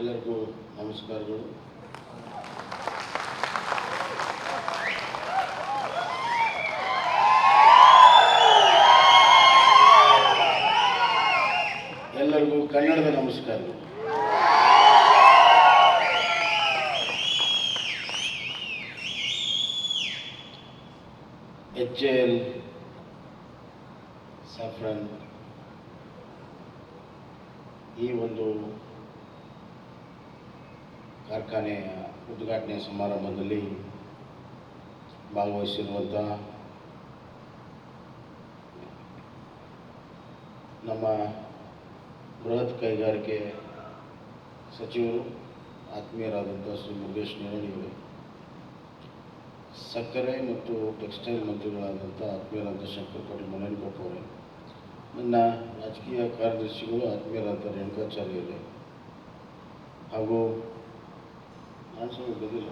ಎಲ್ಲರಿಗೂ ನಮಸ್ಕಾರಗಳು. ಎಲ್ಲರಿಗೂ ಕನ್ನಡದ ನಮಸ್ಕಾರಗಳು. HAL ಸ್ಯಾಫ್ರನ್ ಈ ಒಂದು ಕಾರ್ಖಾನೆಯ ಉದ್ಘಾಟನೆ ಸಮಾರಂಭದಲ್ಲಿ ಭಾಗವಹಿಸಿರುವಂಥ ನಮ್ಮ ಬೃಹತ್ ಕೈಗಾರಿಕೆ ಸಚಿವರು ಆತ್ಮೀಯರಾದಂಥ ಶ್ರೀ ಮುರುಗೇಶ್ ನಿರಣಿಯವರು, ಸಕ್ಕರೆ ಮತ್ತು ಟೆಕ್ಸ್ಟೈಲ್ ಮಂತ್ರಿಗಳಾದಂಥ ಆತ್ಮೀಯರಾದಂಥ ಶಂಕರಕೋಟಿ ಮನನಕೊಪ್ಪ ಅವರೇ, ನನ್ನ ರಾಜಕೀಯ ಕಾರ್ಯದರ್ಶಿಗಳು ಆತ್ಮೀಯರಾದಂಥ ರೇಣುಕಾಚಾರ್ಯವರೇ, ಹಾಗೂ ನಾನು ಸ್ವಲ್ಪ ಗೊತ್ತಿಲ್ಲ,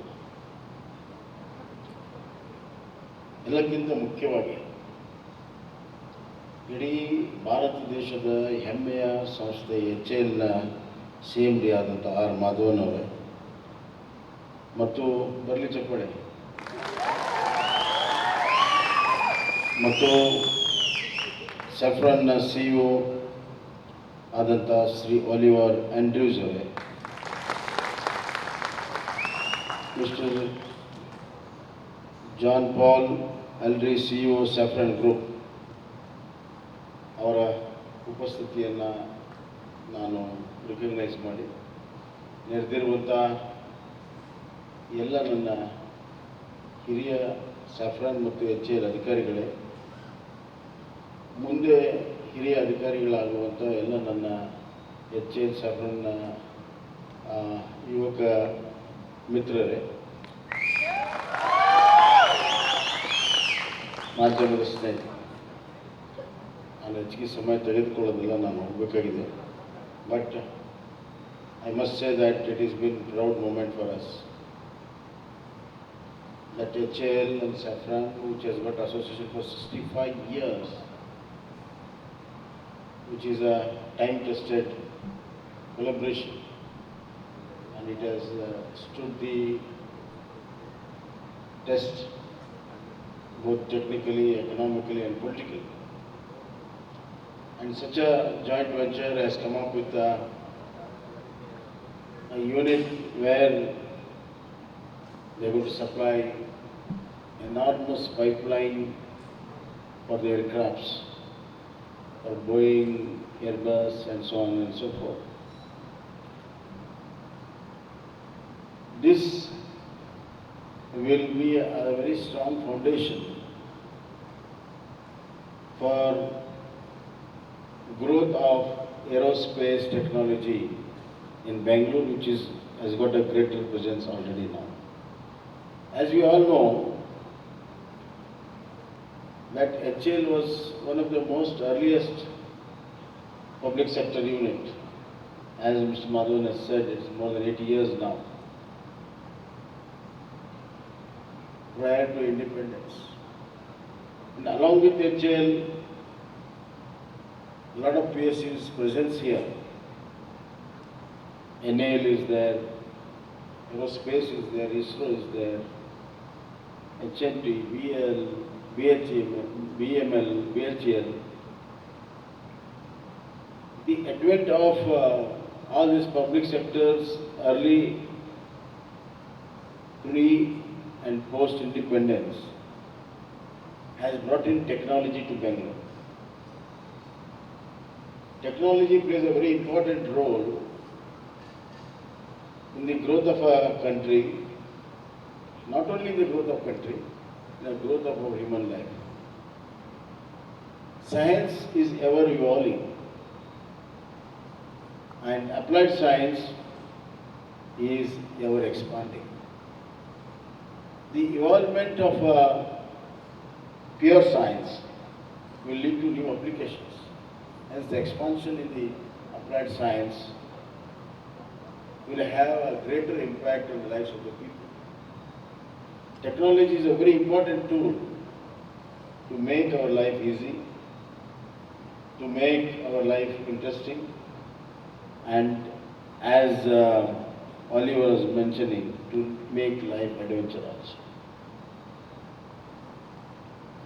ಎಲ್ಲಕ್ಕಿಂತ ಮುಖ್ಯವಾಗಿ ಇಡೀ ಭಾರತ ದೇಶದ ಹೆಮ್ಮೆಯ ಸಂಸ್ಥೆ HALನ CMD ಆದಂಥ ಆರ್ ಮಾಧವನವರೇ ಮತ್ತು ಬರಲಿ ಚಪ್ಪಡೆ ಮತ್ತು ಸ್ಯಾಫ್ರಾನ್ನ CEO ಆದಂಥ ಶ್ರೀ ಒಲಿವರ್ ಆಂಡ್ರ್ಯೂಸ್ ಅವರೇ, ಮಿಸ್ಟರ್ ಜಾನ್ ಪಾಲ್ ಅಲ್ರಿ CEO ಸ್ಯಾಫ್ರಾನ್ ಗ್ರೂಪ್ ಅವರ ಉಪಸ್ಥಿತಿಯನ್ನು ನಾನು ರಿಕಗ್ನೈಸ್ ಮಾಡಿ ನೆರೆದಿರುವಂಥ ಎಲ್ಲ ನನ್ನ ಹಿರಿಯ ಸ್ಯಾಫ್ರಾನ್ ಮತ್ತು HAL ಅಧಿಕಾರಿಗಳೇ, ಮುಂದೆ ಹಿರಿಯ ಅಧಿಕಾರಿಗಳಾಗುವಂಥ ಎಲ್ಲ ನನ್ನ HAL ಸ್ಯಾಫ್ರಾನ್ನ ಯುವಕ ಮಿತ್ರರೇ, ಮಾಧ್ಯಮದ ಸ್ನೇಹಿತರೆ, ನಾನು ಹೆಚ್ಚಿಗೆ ಸಮಯ ತೆಗೆದುಕೊಳ್ಳೋದಿಲ್ಲ, ನಾನು ಹೋಗಬೇಕಾಗಿದೆ. But I must say that it is been proud moment for us that HAL and Saffron, which has got association for 65 years, which is a time-tested collaboration, and it has stood the test both technically, economically and politically. And such a joint venture has come up with a unit where they are going to supply enormous pipeline for the aircrafts, for Boeing, Airbus and so on and so forth. This will be a very strong foundation for growth of aerospace technology in Bangalore, which has got a greater presence already now. As we all know, that HAL was one of the most earliest public sector unit. As Mr. Madhavan has said, it's more than 80 years now, prior to independence. And along with HAL, a lot of PSUs presence here. NAL is there, Aerospace is there, ISRO is there, HNT, VL, BML, BHL. The advent of all these public sectors early, pre and post independence has brought in technology to Bangalore. Technology plays a very important role in the growth of a country, not only the growth of country, the growth of our human life. Science is ever evolving, and applied science is ever expanding. The evolvement of pure science will lead to new applications. Hence, the expansion in the applied science will have a greater impact on the lives of the people. Technology is a very important tool to make our life easy, to make our life interesting, and as Oliver was mentioning, to make life adventurous.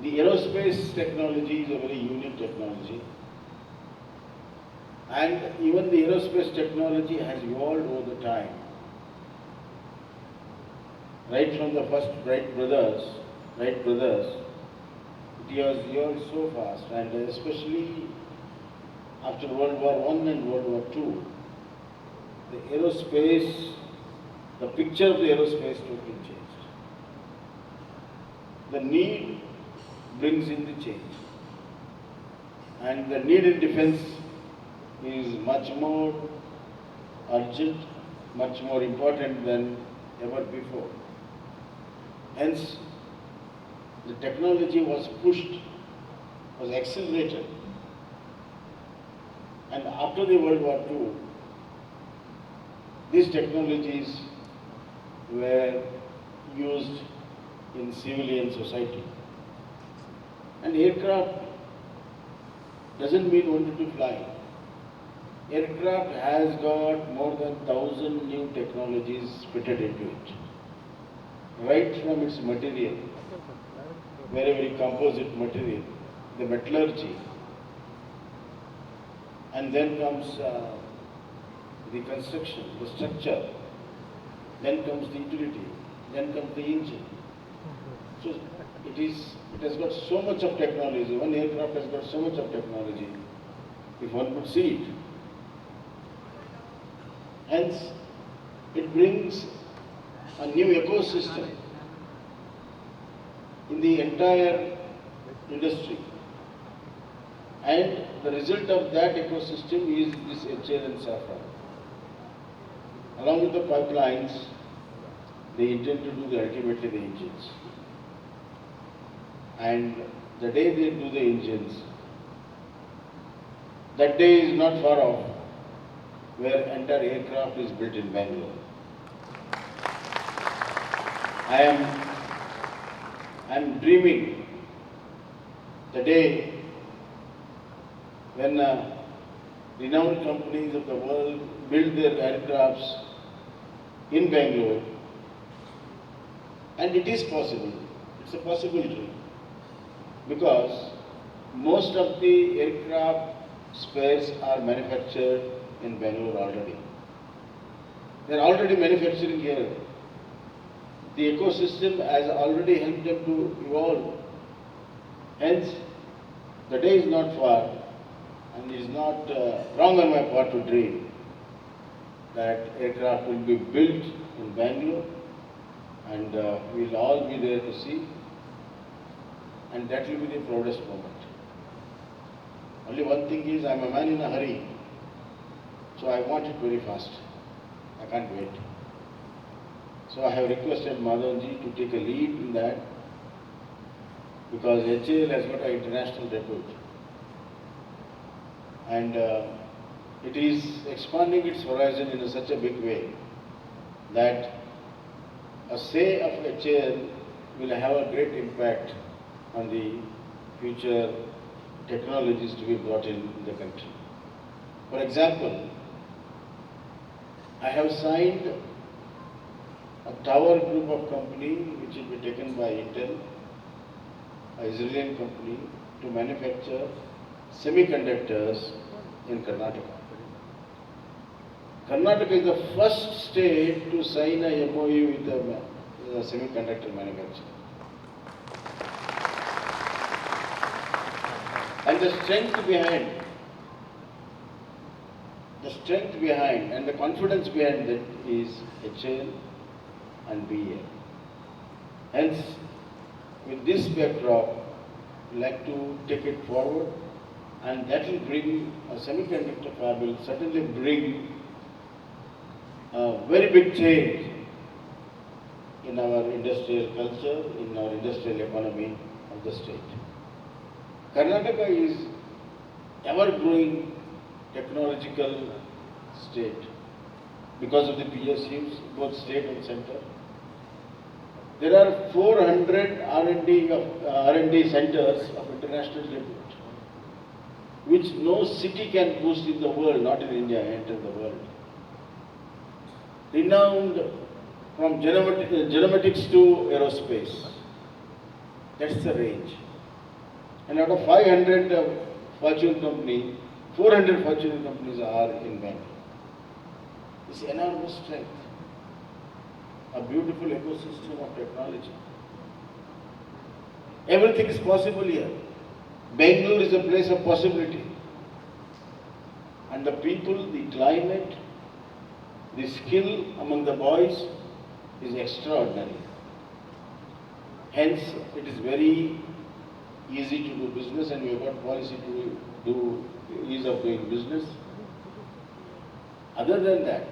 The aerospace technology is a very unique technology, and even the aerospace technology has evolved over the time. Right from the first Wright brothers, it was evolved so fast, and especially after World War I and World War II, the aerospace, the picture of the aerospace totally changed. The need brings in the change, and the need in defense is much more urgent, much more important than ever before. Hence, the technology was pushed, was accelerated, and after the World War II, these technologies were used in civilian society. And aircraft doesn't mean only to fly. Aircraft has got more than 1,000 new technologies fitted into it. Right from its material, very, very composite material, the metallurgy, and then comes the construction, the structure, then comes the utility, then comes the engine. So it has got so much of technology. One aircraft has got so much of technology, if one could see it. Hence, it brings a new ecosystem in the entire industry. And the result of that ecosystem is this HL and saffron. Along with the pipelines, they intend to do ultimately the engines. And the day they do the engines, that day is not far off, where entire aircraft is built in Bangalore. I am dreaming the day when renowned companies of the world build their aircrafts in Bangalore, and it is possible. It's a possible dream, because most of the aircraft spares are manufactured in Bangalore already. They are already manufacturing here. The ecosystem has already helped them to evolve. Hence, the day is not far, and it is not wrong on my part to dream that aircraft will be built in Bangalore, and we will all be there to see, and that will be the proudest moment. Only one thing is, I am a man in a hurry, so I want it very fast. I can't wait. So I have requested Madhavanji to take a lead in that, because HAL has got an international repute, and it is expanding its horizon in such a big way that a say of HAL will have a great impact on the future technologies to be brought in the country. For example, I have signed a tower group of company which will be taken by Intel, an Israeli company, to manufacture semiconductors in Karnataka. Karnataka is the first state to sign a MOU with a semiconductor manufacturer. And the strength behind and the confidence behind that is HAL and BAL. Hence, with this backdrop, we like to take it forward, and that will bring a semiconductor fab, will certainly bring a very big change in our industrial culture, in our industrial economy of the state. Karnataka is ever-growing technological state because of the PSUs, both state and center. There are 400 R&D centers of international repute, which no city can boast in the world, not in India, enter the world. renowned from geomatics to aerospace. That's the range. And out of 500 Fortune companies, 400 Fortune companies are in Bangalore. It's enormous strength, a beautiful ecosystem of technology. Everything is possible here. Bangalore is a place of possibility. And the people, the climate, the skill among the boys is extraordinary. Hence, it is very easy to do business, and we have got policy to do ease of doing business. Other than that,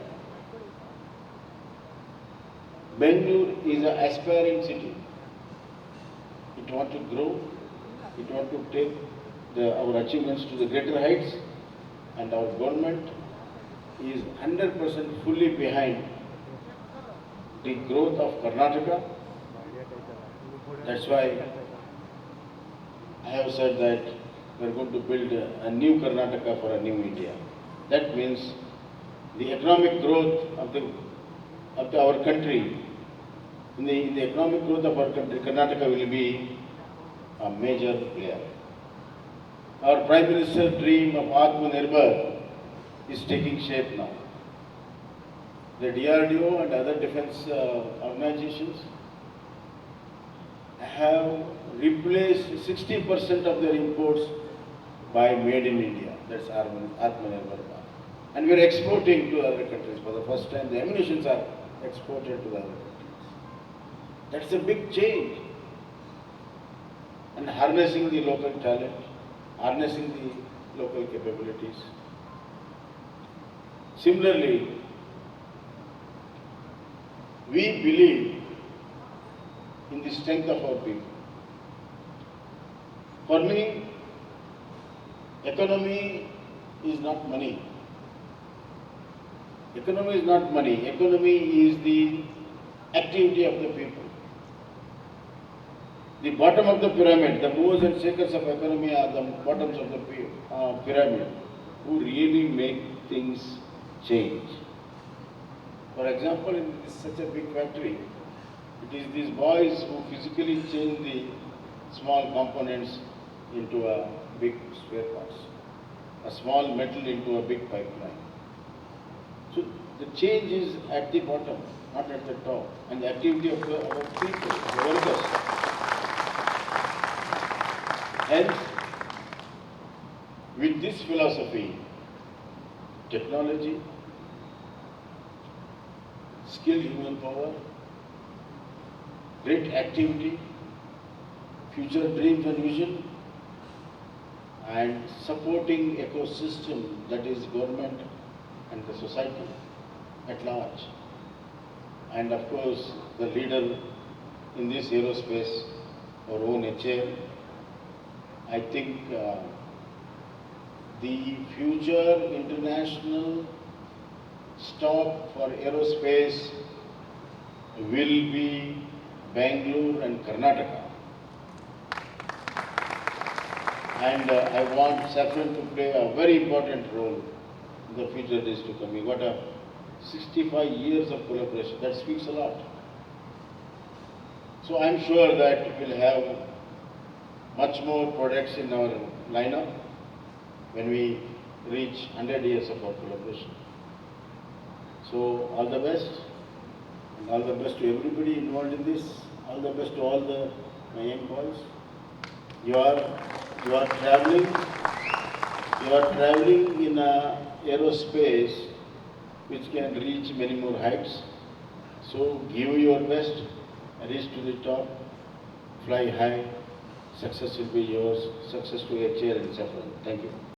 Bangalore is an aspiring city. It wants to grow, it wants to take our achievements to the greater heights, and our government is 100% fully behind the growth of Karnataka. That's why I have said that we are going to build a new Karnataka for a new India. That means the economic growth of our country, in the economic growth of our country, Karnataka will be a major player. Our Prime Minister's dream of Atmanirbhar is taking shape now. The DRDO and other defense organizations have replaced 60% of their imports by made in India. That's Atmanirbhar. And we are exporting to other countries. For the first time, the ammunitions are exported to the other countries. That's a big change. And harnessing the local talent, harnessing the local capabilities. Similarly, we believe in the strength of our people. For me, economy is not money. Economy is not money. Economy is the activity of the people. The bottom of the pyramid, the movers and shakers of economy are the bottoms of the pyramid, who really make things change. For example, in such a big factory, it is these boys who physically change the small components into a big spare parts, a small metal into a big pipeline. So the change is at the bottom, not at the top, and the activity of our people, the workers. Hence, with this philosophy, technology, skilled human power, great activity, future dreams and vision, and supporting ecosystem, that is government and the society at large. And of course, the leader in this aerospace, our own HAL, I think the future international stop for aerospace will be Bangalore and Karnataka. And I want Saffron to play a very important role in the future days to come. We got a 65 years of collaboration. That speaks a lot. So I'm sure that we'll have much more products in our lineup when we reach 100 years of our collaboration. So all the best, and all the best to everybody involved in this. All the best to all my young boys. You are traveling in aerospace which can reach many more heights. So give your best, reach to the top, fly high. Success will be yours. Success to HAL and Saffron. Thank you.